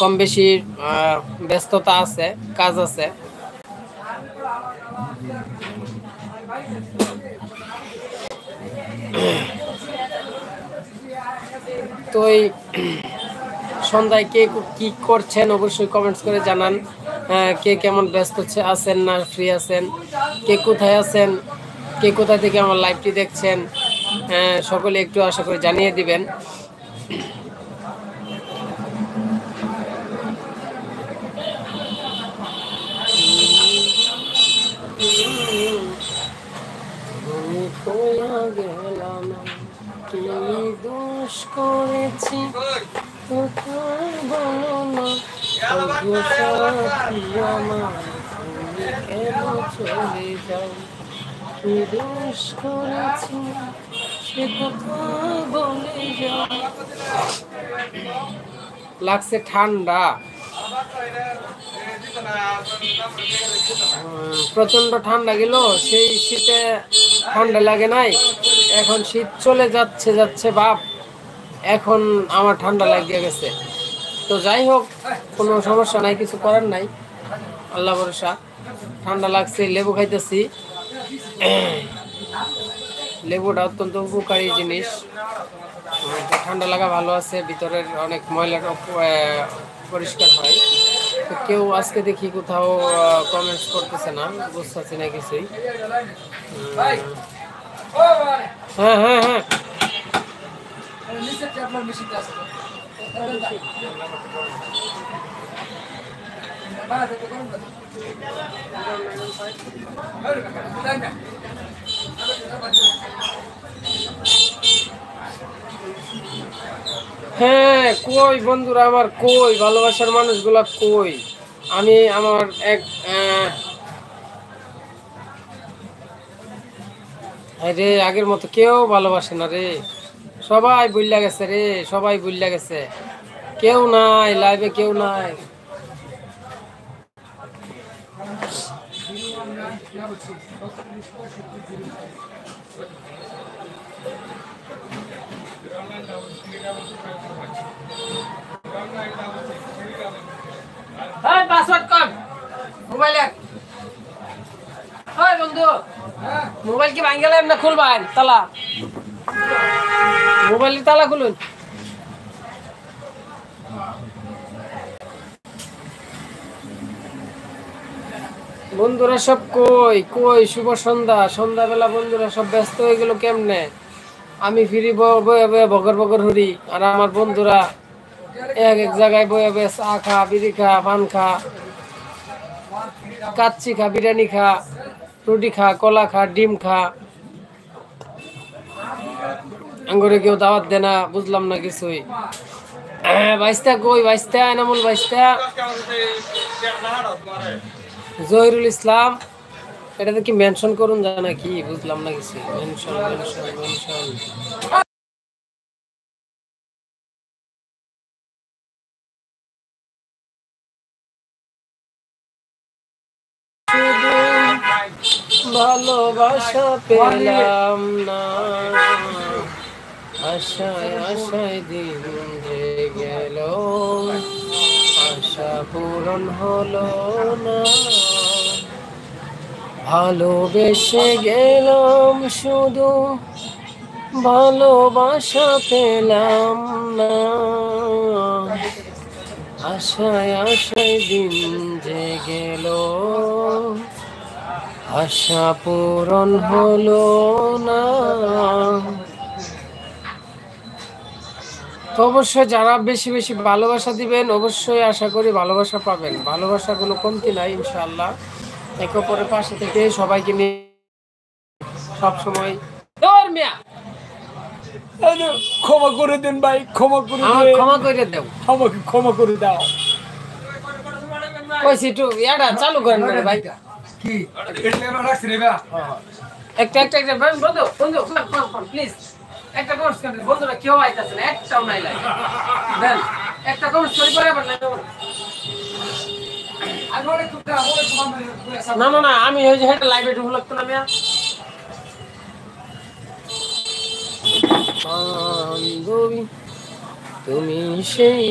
কম বেশি ব্যস্ততা আছে, কাজ আছে। তো এই সন্ধ্যায় কে কি করছেন অবশ্যই কমেন্টস করে জানান। কে কেমন ব্যস্ত আছেন না ফ্রি আছেন, কে কোথায় আছেন, কে কোথা থেকে আমার লাইভটি দেখছেন, সকলে একটু আশা করে জানিয়ে দিবেন। কি দোষ করেছি বলো না, চলে যাও, কি দোষ করেছি সে কথা বলে যাও। লাগছে ঠান্ডা, প্রচন্ড ঠান্ডা গেল, সেই শীতে ঠান্ডা লাগে নাই, এখন শীত চলে যাচ্ছে যাচ্ছে বাপ, এখন আমার ঠান্ডা লাগিয়ে গেছে। তো যাই হোক, কোনো সমস্যা নাই, কিছু করার নাই, আল্লাহ ভরসা। ঠান্ডা লাগছে, লেবু খাইতেছি। লেবুটা অত্যন্ত উপকারী জিনিস, ঠান্ডা লাগা ভালো আছে, ভিতরের অনেক ময়লা পরিষ্কার হয়। তো কেউ আজকে দেখি কোথাও কমেন্টস করতেছে না, বুঝতেছি না কিছুই। হ্যাঁ হ্যাঁ হ্যাঁ, হ্যাঁ কই বন্ধুরা আমার, কই ভালোবাসার মানুষগুলা কই? আমি আমার এক রে, আগের মতো কেউ ভালোবাসে না রে, সবাই ভুইল্লা গেছে রে, সবাই ভুইল্লা গেছে, কেউ নাই লাইভে, কেউ নাই। পাসওয়ার্ড কর মোবাইলের। হয় বন্ধু, মোবাইল কি ভাঙ গেলে না খুলবেন তালা? মোবাইলের তালা খুলুন। বন্ধুরা সব কই কই? শুভ সন্ধ্যা, সন্ধ্যাবেলা বন্ধুরা সব ব্যস্ত হয়ে গেল কেমনে? আমি ফিরি বয়ে বয়ে বগর বগর হরি, আর আমার বন্ধুরা এক এক জায়গায় বয়ে বয়ে চা খা, বিড়ি খা, পান খা, কাচ্চি খা, বিরিয়ানি খা, রুটি খা, কলা খা, ডিম খা। আঙ্গুরে কেউ দাওয়াত দে না, বুঝলাম না কিছুই। বাইস্তা কই? বাইস্তা এনামুল, বাইস্তা জহিরুল ইসলাম, এটাতে কি মেনশন করুন জানা কি? বুঝলাম না কিছু। Mention mention mention. ভালোবাসা পেলাম না, আশায় আশায় দিন যে গেল, আশা পূরণ হলো না, ভালোবেসে গেলাম শুধু, ভালোবাসা পেলাম না, আশায় আশায় দিন যে গেল, আশা পূরণ হলো না। তো অবশ্যই যারা বেশি বেশি ভালোবাসা দিবেন, অবশ্যই আশা করি ভালোবাসা পাবেন, ভালোবাসা কোনো কমতি নাই ইনশাআল্লাহ। একে অপরের পাশে থেকে সবাইকে নিয়ে সবসময়। ক্ষমা করে দেন ভাই, ক্ষমা করে দেন, ক্ষমা করে দাও, আমাকে ক্ষমা করে দাও। কইছি একটু ইয়াটা চালু করেন ভাই। কি রাখছি রে ভাই? একটা একটা একটা বন্ধু বন্ধু প্লিজ একটা কোর্স করেন, বন্ধুরা কেউ আইতাছে না, একটাও নাই লাগে দেন, একটা কোর্স করে করে আবার না না না, আমি ওই যে হেটা লাইভে ঢুক লাগতো না মিয়া। বান্ধবী তুমি সেই